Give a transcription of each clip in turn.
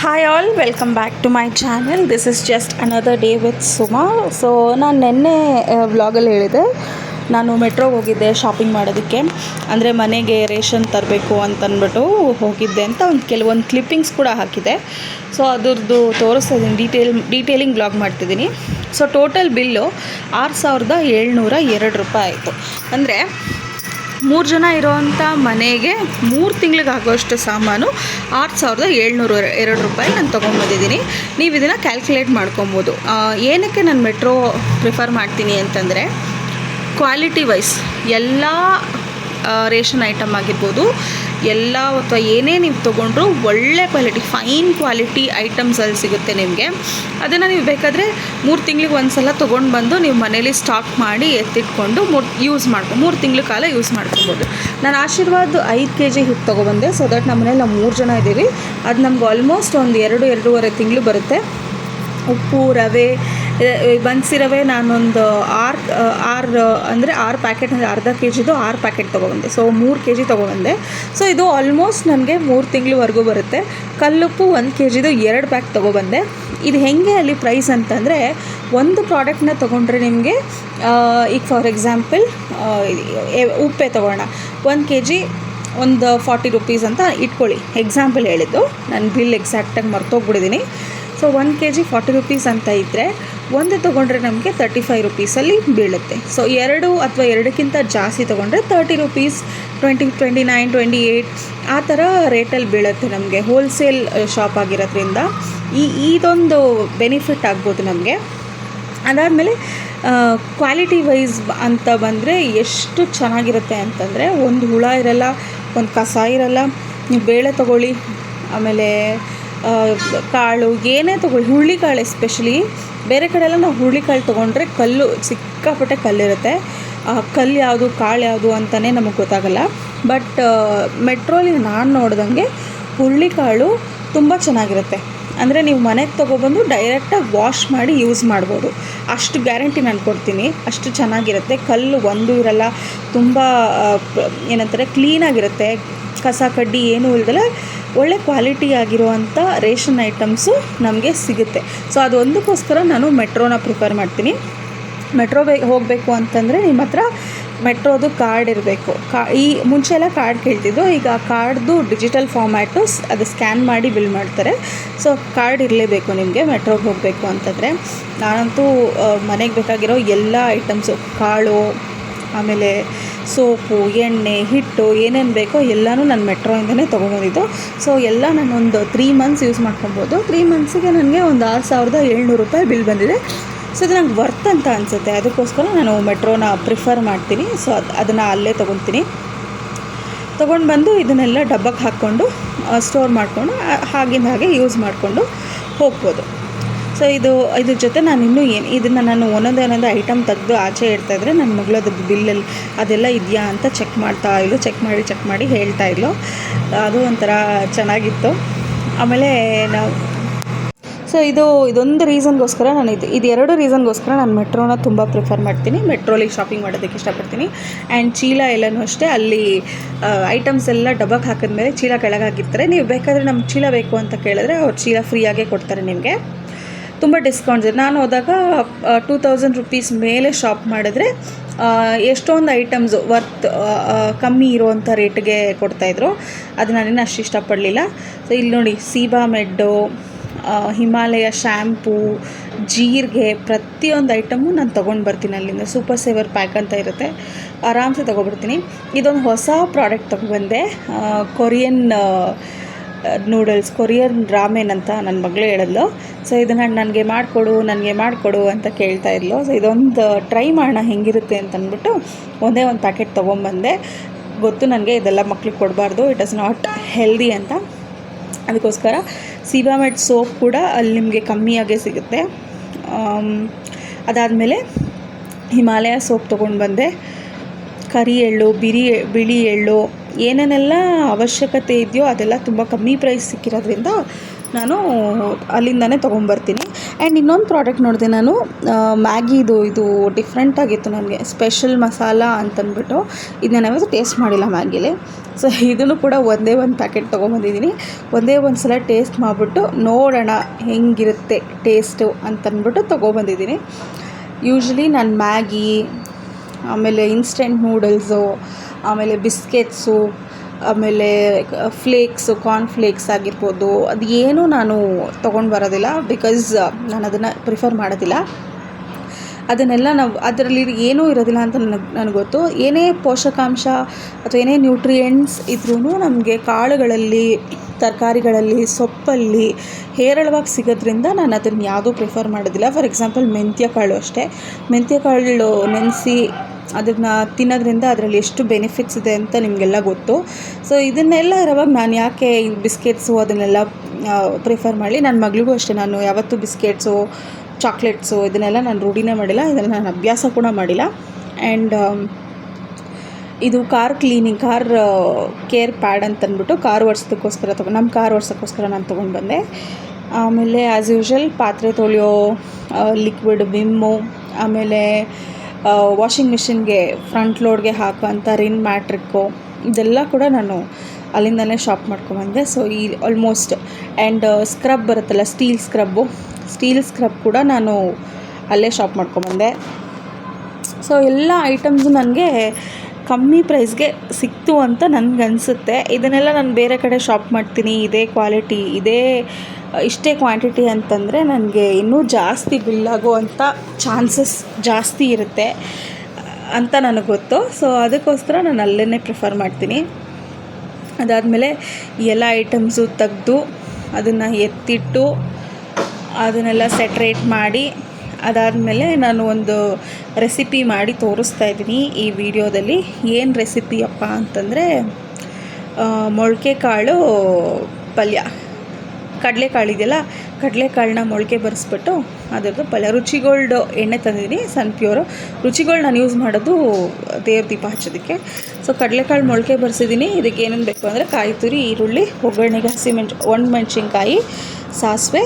Hi all, welcome back to my channel. This is just another day with Suma. So ನಾನು ನಿನ್ನೆ ವ್ಲಾಗಲ್ಲಿ ಹೇಳಿದೆ, ನಾನು ಮೆಟ್ರೋಗೆ ಹೋಗಿದ್ದೆ ಶಾಪಿಂಗ್ ಮಾಡೋದಕ್ಕೆ. ಅಂದರೆ ಮನೆಗೆ ರೇಷನ್ ತರಬೇಕು ಅಂತಂದ್ಬಿಟ್ಟು ಹೋಗಿದ್ದೆ ಅಂತ ಕೆಲವೊಂದು ಕ್ಲಿಪ್ಪಿಂಗ್ಸ್ ಕೂಡ ಹಾಕಿದೆ. ಸೊ ಅದರದ್ದು ತೋರಿಸ್ತಾ ಇದ್ದೀನಿ, ಡೀಟೇಲಿಂಗ್ ವ್ಲಾಗ್ ಮಾಡ್ತಿದ್ದೀನಿ. ಸೊ ಟೋಟಲ್ ಬಿಲ್ಲು 6,702 ರೂಪಾಯಿ ಆಯಿತು. ಅಂದರೆ 3 ಜನ ಇರೋವಂಥ ಮನೆಗೆ 3 ತಿಂಗಳಿಗೆ ಆಗೋಷ್ಟು ಸಾಮಾನು 6,702 ರೂಪಾಯಿ ನಾನು ತೊಗೊಂಡ್ಬಂದಿದ್ದೀನಿ. ನೀವು ಇದನ್ನು ಕ್ಯಾಲ್ಕುಲೇಟ್ ಮಾಡ್ಕೊಬೋದು. ಏನಕ್ಕೆ ನಾನು ಮೆಟ್ರೋ ಪ್ರಿಫರ್ ಮಾಡ್ತೀನಿ ಅಂತಂದರೆ, ಕ್ವಾಲಿಟಿ ವೈಸ್ ಎಲ್ಲ ರೇಷನ್ ಐಟಮ್ ಆಗಿರ್ಬೋದು, ಎಲ್ಲ ಅಥವಾ ಏನೇ ನೀವು ತೊಗೊಂಡ್ರು ಒಳ್ಳೆ ಕ್ವಾಲಿಟಿ, ಫೈನ್ ಕ್ವಾಲಿಟಿ ಐಟಮ್ಸಲ್ಲಿ ಸಿಗುತ್ತೆ ನಿಮಗೆ. ಅದನ್ನು ನೀವು ಬೇಕಾದರೆ 3 ತಿಂಗಳಿಗೆ ಒಂದು ಸಲ ತೊಗೊಂಡು ಬಂದು ನೀವು ಮನೇಲಿ ಸ್ಟಾಕ್ ಮಾಡಿ ಎತ್ತಿಟ್ಕೊಂಡು ಯೂಸ್ 3 ತಿಂಗಳ ಕಾಲ ಯೂಸ್ ಮಾಡ್ಕೊಬೋದು. ನಾನು ಆಶೀರ್ವಾದ್ 5 kg ಹಿಟ್ಟು ತೊಗೊಬಂದೆ. ಸೊ ದಟ್ ನಮ್ಮ ಮನೇಲಿ ನಾವು 3 ಜನ ಇದ್ದೀವಿ. ಅದು ನಮ್ಗೆ ಆಲ್ಮೋಸ್ಟ್ ಒಂದು 2-2.5 ತಿಂಗಳು ಬರುತ್ತೆ. ಉಪ್ಪು, ರವೆ, ಬನ್ಸಿ ರವೆ ನಾನೊಂದು 6 ಪ್ಯಾಕೆಟ್, ಅಂದರೆ ಅರ್ಧ kgದು 6 ಪ್ಯಾಕೆಟ್ ತೊಗೊಬಂದೆ. ಸೊ 3 kg ತೊಗೊಬಂದೆ. ಸೊ ಇದು ಆಲ್ಮೋಸ್ಟ್ ನನಗೆ 3 ತಿಂಗಳವರೆಗೂ ಬರುತ್ತೆ. ಕಲ್ಲುಪ್ಪು 1 kgದು 2 ಪ್ಯಾಕ್ ತೊಗೊಬಂದೆ. ಇದು ಹೇಗೆ ಅಲ್ಲಿ ಪ್ರೈಸ್ ಅಂತಂದರೆ, ಒಂದು ಪ್ರಾಡಕ್ಟ್ನ ತೊಗೊಂಡ್ರೆ ನಿಮಗೆ, ಈಗ ಫಾರ್ ಎಕ್ಸಾಂಪಲ್ ಉಪ್ಪೇ ತೊಗೊಳ್ಳೋಣ, 1 kg ಒಂದು 40 ರೂಪೀಸ್ ಅಂತ ಇಟ್ಕೊಳ್ಳಿ, ಎಕ್ಸಾಂಪಲ್ ಹೇಳಿದ್ದು. ನಾನು ಬಿಲ್ ಎಕ್ಸಾಕ್ಟಾಗಿ ಮರ್ತೋಗ್ಬಿಟ್ಟಿದ್ದೀನಿ. ಸೊ 1 kg 40 ರೂಪೀಸ್ ಅಂತ ಇದ್ದರೆ, ಒಂದು ತೊಗೊಂಡ್ರೆ ನಮಗೆ 35 ರೂಪೀಸಲ್ಲಿ ಬೀಳುತ್ತೆ. ಸೊ 2 ಅಥವಾ 2ಕ್ಕಿಂತ ಜಾಸ್ತಿ ತೊಗೊಂಡ್ರೆ 30 ರೂಪೀಸ್, 20, 29, 28 ಆ ಥರ ರೇಟಲ್ಲಿ ಬೀಳುತ್ತೆ ನಮಗೆ. ಹೋಲ್ಸೇಲ್ ಶಾಪ್ ಆಗಿರೋದ್ರಿಂದ ಇದೊಂದು ಬೆನಿಫಿಟ್ ಆಗ್ಬೋದು ನಮಗೆ. ಅದಾದಮೇಲೆ ಕ್ವಾಲಿಟಿ ವೈಸ್ ಅಂತ ಬಂದರೆ ಎಷ್ಟು ಚೆನ್ನಾಗಿರುತ್ತೆ ಅಂತಂದರೆ, ಒಂದು ಹುಳ ಇರಲ್ಲ, ಒಂದು ಕಸ ಇರಲ್ಲ. ನೀವು ಬೇಳೆ ತೊಗೊಳ್ಳಿ, ಆಮೇಲೆ ಕಾಳು ಏನೇ ತೊಗೊಳ್ಳಿ, ಹುರುಳಿಕಾಳು ಎಸ್ಪೆಷಲಿ. ಬೇರೆ ಕಡೆ ಎಲ್ಲ ನಾವು ಹುರುಳಿಕಾಳು ತೊಗೊಂಡ್ರೆ ಕಲ್ಲು, ಸಿಕ್ಕಾಪಟ್ಟೆ ಕಲ್ಲಿರುತ್ತೆ. ಕಲ್ಲು ಯಾವುದು, ಕಾಳು ಯಾವುದು ಅಂತಲೇ ನಮಗೆ ಗೊತ್ತಾಗಲ್ಲ. ಬಟ್ ಮೆಟ್ರೋಲಿ ನಾನು ನೋಡ್ದಂಗೆ ಹುರುಳಿಕಾಳು ತುಂಬ ಚೆನ್ನಾಗಿರುತ್ತೆ. ಅಂದರೆ ನೀವು ಮನೆಗೆ ತೊಗೊಬಂದು ಡೈರೆಕ್ಟಾಗಿ ವಾಶ್ ಮಾಡಿ ಯೂಸ್ ಮಾಡ್ಬೋದು. ಅಷ್ಟು ಗ್ಯಾರಂಟಿ ನಾನು ಕೊಡ್ತೀನಿ. ಅಷ್ಟು ಚೆನ್ನಾಗಿರುತ್ತೆ. ಕಲ್ಲು ಒಂದು ಇರಲ್ಲ, ತುಂಬ ಏನಂತಾರೆ ಕ್ಲೀನಾಗಿರುತ್ತೆ. ಕಸ ಕಡ್ಡಿ ಏನೂ ಇಲ್ದಲೆ ಒಳ್ಳೆ ಕ್ವಾಲಿಟಿ ಆಗಿರುವಂಥ ರೇಷನ್ ಐಟಮ್ಸು ನಮಗೆ ಸಿಗುತ್ತೆ. ಸೊ ಅದೊಂದಕ್ಕೋಸ್ಕರ ನಾನು ಮೆಟ್ರೋನ ಪ್ರಿಫರ್ ಮಾಡ್ತೀನಿ. ಹೋಗಬೇಕು ಅಂತಂದರೆ ನಿಮ್ಮ ಹತ್ರ ಮೆಟ್ರೋದು ಕಾರ್ಡ್ ಇರಬೇಕು. ಈ ಮುಂಚೆ ಎಲ್ಲ ಕಾರ್ಡ್ ಕೇಳ್ತಿದ್ದು, ಈಗ ಕಾರ್ಡ್ದು ಡಿಜಿಟಲ್ ಫಾರ್ಮ್ಯಾಟು, ಅದು ಸ್ಕ್ಯಾನ್ ಮಾಡಿ ಬಿಲ್ ಮಾಡ್ತಾರೆ. ಸೊ ಕಾರ್ಡ್ ಇರಲೇಬೇಕು ನಿಮಗೆ ಮೆಟ್ರೋಗೆ ಹೋಗಬೇಕು ಅಂತಂದರೆ. ನಾನಂತೂ ಮನೆಗೆ ಬೇಕಾಗಿರೋ ಎಲ್ಲ ಐಟಮ್ಸು, ಕಾಳು, ಆಮೇಲೆ ಸೋಪು, ಎಣ್ಣೆ, ಹಿಟ್ಟು, ಏನೇನು ಬೇಕೋ ಎಲ್ಲನೂ ನಾನು ಮೆಟ್ರೋಯಿಂದನೇ ತೊಗೊಬಂದಿದ್ದು. ಸೊ ಎಲ್ಲ ನಾನೊಂದು 3 ಮಂತ್ಸ್ ಯೂಸ್ ಮಾಡ್ಕೊಬೋದು. 3 ಮಂತ್ಸಿಗೆ ನನಗೆ ಒಂದು 6,700 ರೂಪಾಯಿ ಬಿಲ್ ಬಂದಿದೆ. ಸೊ ಇದು ನಂಗೆ ವರ್ತ್ ಅಂತ ಅನಿಸುತ್ತೆ. ಅದಕ್ಕೋಸ್ಕರ ನಾನು ಮೆಟ್ರೋನ ಪ್ರಿಫರ್ ಮಾಡ್ತೀನಿ. ಸೊ ಅದನ್ನು ಅಲ್ಲೇ ತೊಗೊತೀನಿ. ತೊಗೊಂಡು ಬಂದು ಇದನ್ನೆಲ್ಲ ಡಬ್ಬಕ್ಕೆ ಹಾಕ್ಕೊಂಡು ಸ್ಟೋರ್ ಮಾಡಿಕೊಂಡು ಹಾಗಿಂದ ಹಾಗೆ ಯೂಸ್ ಮಾಡಿಕೊಂಡು ಹೋಗ್ಬೋದು. ಸೊ ಇದ್ರ ಜೊತೆ ನಾನು ಇನ್ನೂ ಇದನ್ನು ನಾನು ಒಂದೊಂದೇ ಐಟಮ್ ತೆಗೆದು ಆಚೆ ಇಡ್ತಾಯಿದ್ರೆ ನನ್ನ ಮಗಳದು ಬಿಲ್ಲಲ್ಲಿ ಅದೆಲ್ಲ ಇದೆಯಾ ಅಂತ ಚೆಕ್ ಮಾಡಿ ಹೇಳ್ತಾಯಿದ್ಲು. ಅದು ಒಂಥರ ಚೆನ್ನಾಗಿತ್ತು. ಆಮೇಲೆ ಸೊ ಇದೊಂದು ರೀಸನ್ಗೋಸ್ಕರ ನಾನು ಇದು 2 ರೀಸನ್ಗೋಸ್ಕರ ನಾನು ಮೆಟ್ರೋನ ತುಂಬ ಪ್ರಿಫರ್ ಮಾಡ್ತೀನಿ. ಮೆಟ್ರೋಲಿ ಶಾಪಿಂಗ್ ಮಾಡೋದಕ್ಕೆ ಇಷ್ಟಪಡ್ತೀನಿ. ಆ್ಯಂಡ್ ಚೀಲ ಎಲ್ಲನೂ ಅಷ್ಟೇ, ಅಲ್ಲಿ ಐಟಮ್ಸ್ ಎಲ್ಲ ಡಬ್ಬಕ್ಕೆ ಹಾಕಿದ್ಮೇಲೆ ಚೀಲ ಕೆಳಗೆ ಹಾಕಿರ್ತಾರೆ. ನೀವು ಬೇಕಾದರೆ ನಮ್ಗೆ ಚೀಲ ಬೇಕು ಅಂತ ಕೇಳಿದ್ರೆ ಅವ್ರು ಚೀಲ ಫ್ರೀಯಾಗೇ ಕೊಡ್ತಾರೆ ನಿಮಗೆ. ತುಂಬ ಡಿಸ್ಕೌಂಟ್ಸ್ ಇದೆ. ನಾನು ಹೋದಾಗ 2,000 ರೂಪೀಸ್ ಮೇಲೆ ಶಾಪ್ ಮಾಡಿದ್ರೆ ಎಷ್ಟೊಂದು ಐಟಮ್ಸು ಕಮ್ಮಿ ಇರುವಂಥ ರೇಟ್ಗೆ ಕೊಡ್ತಾಯಿದ್ರು. ಅದು ನಾನೇನು ಅಷ್ಟು ಇಷ್ಟಪಡಲಿಲ್ಲ. ಸೊ ಇಲ್ಲಿ ನೋಡಿ, ಸೀಬಾಮೆಡ್ಡು, ಹಿಮಾಲಯ ಶ್ಯಾಂಪೂ, ಜೀರಿಗೆ, ಪ್ರತಿಯೊಂದು ಐಟಮು ನಾನು ತೊಗೊಂಡು ಬರ್ತೀನಿ ಅಲ್ಲಿಂದ. ಸೂಪರ್ ಸೇವರ್ ಪ್ಯಾಕ್ ಅಂತ ಇರುತ್ತೆ, ಆರಾಮ್ಸೆ ತೊಗೊಬರ್ತೀನಿ. ಇದೊಂದು ಹೊಸ ಪ್ರಾಡಕ್ಟ್ ತೊಗೊಬಂದೆ, ಕೊರಿಯನ್ ನೂಡಲ್ಸ್, ಕೊರಿಯನ್ ರಾಮೆನ್ ಅಂತ ನನ್ನ ಮಗಳು ಹೇಳಿದ್ಲು. ಸೊ ಇದನ್ನು ನನಗೆ ಮಾಡಿಕೊಡು ಅಂತ ಕೇಳ್ತಾಯಿದ್ಲು. ಸೊ ಇದೊಂದು ಟ್ರೈ ಮಾಡೋಣ ಹೆಂಗಿರುತ್ತೆ ಅಂತಂದ್ಬಿಟ್ಟು ಒಂದೇ ಒಂದು ಪ್ಯಾಕೆಟ್ ತೊಗೊಂಬಂದೆ. ಗೊತ್ತು ನನಗೆ ಇದೆಲ್ಲ ಮಕ್ಳಿಗೆ ಕೊಡಬಾರ್ದು, ಇಟ್ ಇಸ್ ನಾಟ್ ಹೆಲ್ದಿ ಅಂತ. ಅದಕ್ಕೋಸ್ಕರ ಸೀಬಾಮೆಡ್ ಸೋಪ್ ಕೂಡ ಅಲ್ಲಿ ನಿಮಗೆ ಕಮ್ಮಿಯಾಗೇ ಸಿಗುತ್ತೆ. ಅದಾದಮೇಲೆ ಹಿಮಾಲಯ ಸೋಪ್ ತೊಗೊಂಡು ಬಂದೆ. ಕರಿ ಎಳ್ಳು, ಬಿಳಿ ಎಳ್ಳು, ಏನೇನೆಲ್ಲ ಅವಶ್ಯಕತೆ ಇದೆಯೋ ಅದೆಲ್ಲ ತುಂಬ ಕಮ್ಮಿ ಪ್ರೈಸ್ ಸಿಕ್ಕಿರೋದ್ರಿಂದ ನಾನು ಅಲ್ಲಿಂದನೇ ತೊಗೊಂಬರ್ತೀನಿ. ಆ್ಯಂಡ್ ಇನ್ನೊಂದು ಪ್ರಾಡಕ್ಟ್ ನೋಡಿದೆ ನಾನು, ಮ್ಯಾಗಿದು. ಇದು ಡಿಫ್ರೆಂಟಾಗಿತ್ತು ನನಗೆ, ಸ್ಪೆಷಲ್ ಮಸಾಲ ಅಂತಂದ್ಬಿಟ್ಟು. ಇದು ನಾನು ಯಾವತ್ತೂ ಟೇಸ್ಟ್ ಮಾಡಿಲ್ಲ ಮ್ಯಾಗಿಲಿ. ಸೊ ಇದನ್ನು ಕೂಡ ಒಂದೇ ಒಂದು ಪ್ಯಾಕೆಟ್ ತೊಗೊಂಬಂದಿದ್ದೀನಿ. ಒಂದೇ ಒಂದು ಸಲ ಟೇಸ್ಟ್ ಮಾಡಿಬಿಟ್ಟು ನೋಡೋಣ ಹೆಂಗಿರುತ್ತೆ ಟೇಸ್ಟು ಅಂತಂದ್ಬಿಟ್ಟು ತೊಗೊಬಂದಿದ್ದೀನಿ. ಯೂಶ್ವಲಿ ನಾನು ಮ್ಯಾಗಿ, ಆಮೇಲೆ ಇನ್ಸ್ಟೆಂಟ್ ನೂಡಲ್ಸು, ಆಮೇಲೆ ಬಿಸ್ಕೆಟ್ಸು, ಆಮೇಲೆ ಫ್ಲೇಕ್ಸು, ಕಾರ್ನ್ ಫ್ಲೇಕ್ಸ್ ಆಗಿರ್ಬೋದು, ಅದು ಏನೂ ನಾನು ತೊಗೊಂಡು ಬರೋದಿಲ್ಲ. ಬಿಕಾಸ್ ನಾನು ಅದನ್ನು ಪ್ರಿಫರ್ ಮಾಡೋದಿಲ್ಲ. ಅದನ್ನೆಲ್ಲ ನಾವು ಅದರಲ್ಲಿ ಏನೂ ಇರೋದಿಲ್ಲ ಅಂತ ನನಗೆ ಗೊತ್ತು. ಏನೇ ಪೋಷಕಾಂಶ ಅಥವಾ ಏನೇ ನ್ಯೂಟ್ರಿಯೆಂಟ್ಸ್ ಇದ್ರೂ ನಮಗೆ ಕಾಳುಗಳಲ್ಲಿ, ತರಕಾರಿಗಳಲ್ಲಿ, ಸೊಪ್ಪಲ್ಲಿ ಹೇರಳವಾಗಿ ಸಿಗೋದ್ರಿಂದ ನಾನು ಅದನ್ನು ಯಾವುದೂ ಪ್ರಿಫರ್ ಮಾಡೋದಿಲ್ಲ. ಫಾರ್ ಎಕ್ಸಾಂಪಲ್ ಮೆಂತ್ಯ ಕಾಳು ಅಷ್ಟೇ. ಮೆಂತ್ಯ ಕಾಳು ನೆನೆಸಿ ಅದನ್ನು ತಿನ್ನೋದ್ರಿಂದ ಅದರಲ್ಲಿ ಎಷ್ಟು ಬೆನಿಫಿಟ್ಸ್ ಇದೆ ಅಂತ ನಿಮಗೆಲ್ಲ ಗೊತ್ತು. ಸೊ ಇದನ್ನೆಲ್ಲ ಇರೋವಾಗ ನಾನು ಯಾಕೆ ಬಿಸ್ಕೆಟ್ಸು ಅದನ್ನೆಲ್ಲ ಪ್ರಿಫರ್ ಮಾಡಲಿ. ನನ್ನ ಮಗಳಿಗೂ ಅಷ್ಟೇ, ನಾನು ಯಾವತ್ತೂ ಬಿಸ್ಕೆಟ್ಸು, ಚಾಕ್ಲೇಟ್ಸು ಇದನ್ನೆಲ್ಲ ನಾನು ರೂಢಿನೇ ಮಾಡಿಲ್ಲ. ಇದನ್ನು ನಾನು ಅಭ್ಯಾಸ ಕೂಡ ಮಾಡಿಲ್ಲ. ಆ್ಯಂಡ್ ಇದು ಕಾರ್ ಕೇರ್ ಪ್ಯಾಡ್ ಅಂತಂದ್ಬಿಟ್ಟು ಕಾರ್ ಒರೆಸೋದಕ್ಕೋಸ್ಕರ ನಮ್ಮ ಕಾರ್ ಒರೆಸೋಕ್ಕೋಸ್ಕರ ನಾನು ತೊಗೊಂಡು ಬಂದೆ. ಆಮೇಲೆ ಆ್ಯಸ್ ಯೂಶ್ವಲ್ ಪಾತ್ರೆ ತೊಳೆಯೋ ಲಿಕ್ವಿಡ್ ವಿಮ್ಮು, ಆಮೇಲೆ ವಾಷಿಂಗ್ ಮಿಷಿನ್ಗೆ ಫ್ರಂಟ್ ಲೋಡ್ಗೆ ಹಾಕೋಂಥ ರಿನ್ ಮ್ಯಾಟ್ರಿಕ್ಕು, ಇದೆಲ್ಲ ಕೂಡ ನಾನು ಅಲ್ಲಿಂದಲೇ ಶಾಪ್ ಮಾಡ್ಕೊಂಬಂದೆ. ಸೊ ಈ ಆಲ್ಮೋಸ್ಟ್ ಆ್ಯಂಡ್ ಸ್ಕ್ರಬ್ ಬರುತ್ತಲ್ಲ, ಸ್ಟೀಲ್ ಸ್ಕ್ರಬ್ ಕೂಡ ನಾನು ಅಲ್ಲೇ ಶಾಪ್ ಮಾಡ್ಕೊಂಬಂದೆ. ಸೊ ಎಲ್ಲ ಐಟಮ್ಸು ನನಗೆ ಕಮ್ಮಿ ಪ್ರೈಸ್ಗೆ ಸಿಕ್ತು ಅಂತ ನನಗನ್ಸುತ್ತೆ. ಇದನ್ನೆಲ್ಲ ನಾನು ಬೇರೆ ಕಡೆ ಶಾಪ್ ಮಾಡ್ತೀನಿ, ಇದೇ ಕ್ವಾಲಿಟಿ, ಇಷ್ಟೇ ಕ್ವಾಂಟಿಟಿ ಅಂತಂದರೆ ನನಗೆ ಇನ್ನೂ ಜಾಸ್ತಿ ಬಿಲ್ ಆಗುವಂಥ ಚಾನ್ಸಸ್ ಜಾಸ್ತಿ ಇರುತ್ತೆ ಅಂತ ನನಗೆ ಗೊತ್ತು. ಸೊ ಅದಕ್ಕೋಸ್ಕರ ನಾನು ಅಲ್ಲೇ ಪ್ರಿಫರ್ ಮಾಡ್ತೀನಿ. ಅದಾದಮೇಲೆ ಎಲ್ಲ ಐಟಮ್ಸು ತೆಗೆದು ಅದನ್ನು ಎತ್ತಿಟ್ಟು ಅದನ್ನೆಲ್ಲ ಸೆಟ್ರೇಟ್ ಮಾಡಿ, ಅದಾದಮೇಲೆ ನಾನು ಒಂದು ರೆಸಿಪಿ ಮಾಡಿ ತೋರಿಸ್ತಾ ಇದ್ದೀನಿ ಈ ವಿಡಿಯೋದಲ್ಲಿ. ಏನು ರೆಸಿಪಿ ಅಪ್ಪ ಅಂತಂದರೆ ಮೊಳಕೆ ಕಾಳು ಪಲ್ಯ. ಕಡಲೆಕಾಳು ಇದೆಯಲ್ಲ, ಕಡಲೆಕಾಳನ್ನ ಮೊಳಕೆ ಬರೆಸ್ಬಿಟ್ಟು ಅದರದ್ದು ಪಲ್ಯ. ರುಚಿಗೋಲ್ಡ್ ಎಣ್ಣೆ ತಂದಿದ್ದೀನಿ, ಸನ್ಪ್ಯೂರು. ರುಚಿಗೋಲ್ಡ್ ನಾನು ಯೂಸ್ ಮಾಡೋದು ದೇವ್ರ ದೀಪ ಹಚ್ಚೋದಕ್ಕೆ. ಸೊ ಕಡಲೆಕಾಳು ಮೊಳಕೆ ಬರೆಸಿದ್ದೀನಿ. ಇದಕ್ಕೆ ಏನೇನು ಬೇಕು ಅಂದರೆ ಕಾಯಿ ತುರಿ, ಈರುಳ್ಳಿ, ಒಗ್ಗರಣೆಗೆ ಒಣಮೆಣ್ಸಿನ್ಕಾಯಿ, ಸಾಸಿವೆ.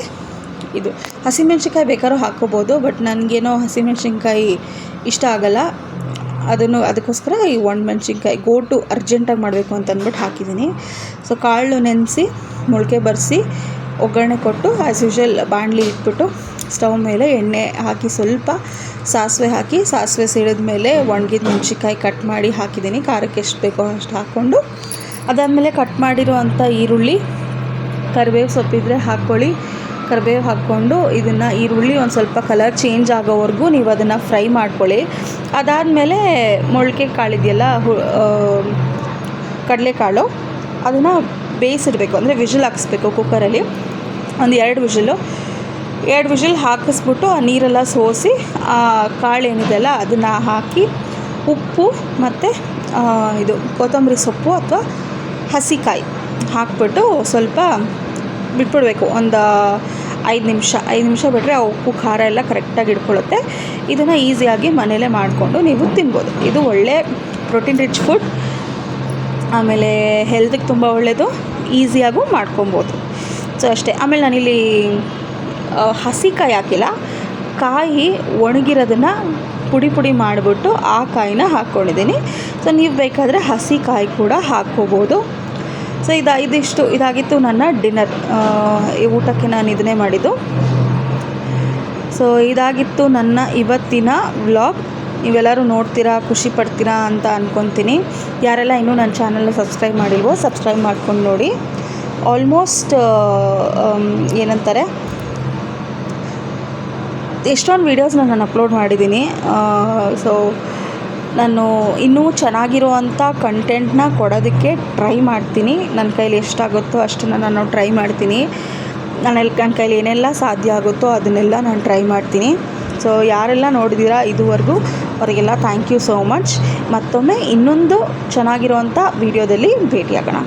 ಇದು ಹಸಿಮೆಣ್ಸಿನ್ಕಾಯಿ ಬೇಕಾದ್ರೂ ಹಾಕ್ಕೋಬೋದು, ಬಟ್ ನನಗೇನೋ ಹಸಿಮೆಣ್ಸಿನ್ಕಾಯಿ ಇಷ್ಟ ಆಗೋಲ್ಲ. ಅದಕ್ಕೋಸ್ಕರ ಈ ಒಣಮೆಣ್ಸಿನ್ಕಾಯಿ ಗೋಟು ಅರ್ಜೆಂಟಾಗಿ ಮಾಡಬೇಕು ಅಂತ ಅಂದ್ಬಿಟ್ಟು ಹಾಕಿದ್ದೀನಿ. ಸೊ ಕಾಳು ನೆನೆಸಿ ಮೊಳಕೆ ಬರೆಸಿ ಒಗ್ಗರಣೆ ಕೊಟ್ಟು ಆ್ಯಸ್ ಯೂಶ್ವಲ್ ಬಾಣಲಿ ಇಟ್ಬಿಟ್ಟು ಸ್ಟವ್ ಮೇಲೆ ಎಣ್ಣೆ ಹಾಕಿ ಸ್ವಲ್ಪ ಸಾಸಿವೆ ಹಾಕಿ, ಸಾಸಿವೆ ಸಿಡಿದ ಮೇಲೆ ಒಣಗಿದ ಮೆಣ್ಸಿನ್ಕಾಯಿ ಕಟ್ ಮಾಡಿ ಹಾಕಿದ್ದೀನಿ. ಖಾರಕ್ಕೆ ಎಷ್ಟು ಬೇಕೋ ಅಷ್ಟು ಹಾಕ್ಕೊಂಡು, ಅದಾದಮೇಲೆ ಕಟ್ ಮಾಡಿರೋ ಅಂಥ ಈರುಳ್ಳಿ, ಕರಿಬೇವು ಸೊಪ್ಪಿದ್ರೆ ಹಾಕ್ಕೊಳ್ಳಿ, ಕರಿಬೇವು ಹಾಕ್ಕೊಂಡು ಇದನ್ನು ಈರುಳ್ಳಿ ಒಂದು ಸ್ವಲ್ಪ ಕಲರ್ ಚೇಂಜ್ ಆಗೋವರೆಗೂ ನೀವು ಅದನ್ನು ಫ್ರೈ ಮಾಡ್ಕೊಳ್ಳಿ. ಅದಾದಮೇಲೆ ಮೊಳಕೆ ಕಾಳಿದೆಯಲ್ಲ, ಕಡಲೆಕಾಳು, ಅದನ್ನು ಬೇಯಿಸಿಡಬೇಕು. ಅಂದರೆ ವಿಷಲ್ ಹಾಕಿಸ್ಬೇಕು ಕುಕ್ಕರಲ್ಲಿ. ಒಂದು 2 ವಿಷಲ್ ಹಾಕಿಸ್ಬಿಟ್ಟು ಆ ನೀರೆಲ್ಲ ಸೋಸಿ ಆ ಕಾಳು ಏನಿದೆಯಲ್ಲ ಅದನ್ನು ಹಾಕಿ, ಉಪ್ಪು ಮತ್ತು ಇದು ಕೊತ್ತಂಬರಿ ಸೊಪ್ಪು ಅಥವಾ ಹಸಿಕಾಯಿ ಹಾಕ್ಬಿಟ್ಟು ಸ್ವಲ್ಪ ಬಿಟ್ಬಿಡಬೇಕು. ಒಂದು 5 ನಿಮಿಷ ಬಿಟ್ಟರೆ ಆ ಉಪ್ಪು ಖಾರ ಎಲ್ಲ ಕರೆಕ್ಟಾಗಿ ಇಟ್ಕೊಳ್ಳುತ್ತೆ. ಇದನ್ನು ಈಸಿಯಾಗಿ ಮನೇಲೇ ಮಾಡಿಕೊಂಡು ನೀವು ತಿನ್ಬೋದು. ಇದು ಒಳ್ಳೆ ಪ್ರೋಟೀನ್ ರಿಚ್ ಫುಡ್, ಆಮೇಲೆ ಹೆಲ್ತಿಗೆ ತುಂಬ ಒಳ್ಳೆಯದು, ಈಸಿಯಾಗೂ ಮಾಡ್ಕೊಬೋದು. ಸೊ ಅಷ್ಟೇ. ಆಮೇಲೆ ನಾನಿಲ್ಲಿ ಹಸಿಕಾಯಿ ಹಾಕಿಲ್ಲ, ಕಾಯಿ ಒಣಗಿರೋದನ್ನು ಪುಡಿ ಮಾಡಿಬಿಟ್ಟು ಆ ಕಾಯಿನ ಹಾಕ್ಕೊಂಡಿದ್ದೀನಿ. ಸೊ ನೀವು ಬೇಕಾದರೆ ಹಸಿಕಾಯಿ ಕೂಡ ಹಾಕ್ಕೋಬೋದು. ಸೊ ಇದಾಗಿತ್ತು ನನ್ನ ಡಿನ್ನರ್. ಈ ಊಟಕ್ಕೆ ನಾನು ಇದನ್ನೇ ಮಾಡಿದ್ದು. ಸೊ ಇದಾಗಿತ್ತು ನನ್ನ ಇವತ್ತಿನ ವ್ಲಾಗ್. ನೀವೆಲ್ಲರೂ ನೋಡ್ತೀರಾ, ಖುಷಿ ಪಡ್ತೀರಾ ಅಂತ ಅಂದ್ಕೊತೀನಿ. ಯಾರೆಲ್ಲ ಇನ್ನೂ ನನ್ನ ಚಾನಲ್ನ ಸಬ್ಸ್ಕ್ರೈಬ್ ಮಾಡಿಲ್ವೋ ಸಬ್ಸ್ಕ್ರೈಬ್ ಮಾಡ್ಕೊಂಡು ನೋಡಿ. ಆಲ್ಮೋಸ್ಟ್ ಏನಂತಾರೆ, ಎಷ್ಟೊಂದು ವೀಡಿಯೋಸ್ನ ನಾನು ಅಪ್ಲೋಡ್ ಮಾಡಿದ್ದೀನಿ. ಸೊ ನಾನು ಇನ್ನೂ ಚೆನ್ನಾಗಿರುವಂಥ ಕಂಟೆಂಟ್ನ ಕೊಡೋದಕ್ಕೆ ಟ್ರೈ ಮಾಡ್ತೀನಿ. ನನ್ನ ಕೈಲಿ ಎಷ್ಟಾಗುತ್ತೋ ಅಷ್ಟನ್ನು ನಾನು ಟ್ರೈ ಮಾಡ್ತೀನಿ. ನನ್ನ ಕೈಲಿ ಏನೆಲ್ಲ ಸಾಧ್ಯ ಆಗುತ್ತೋ ಅದನ್ನೆಲ್ಲ ನಾನು ಟ್ರೈ ಮಾಡ್ತೀನಿ. ಸೊ ಯಾರೆಲ್ಲ ನೋಡಿದ್ದೀರಾ ಇದುವರೆಗೂ ಅವರಿಗೆಲ್ಲ ಥ್ಯಾಂಕ್ ಯು ಸೋ ಮಚ್. ಮತ್ತೊಮ್ಮೆ ಇನ್ನೊಂದು ಚೆನ್ನಾಗಿರುವಂಥ ವೀಡಿಯೋದಲ್ಲಿ ಭೇಟಿಯಾಗೋಣ.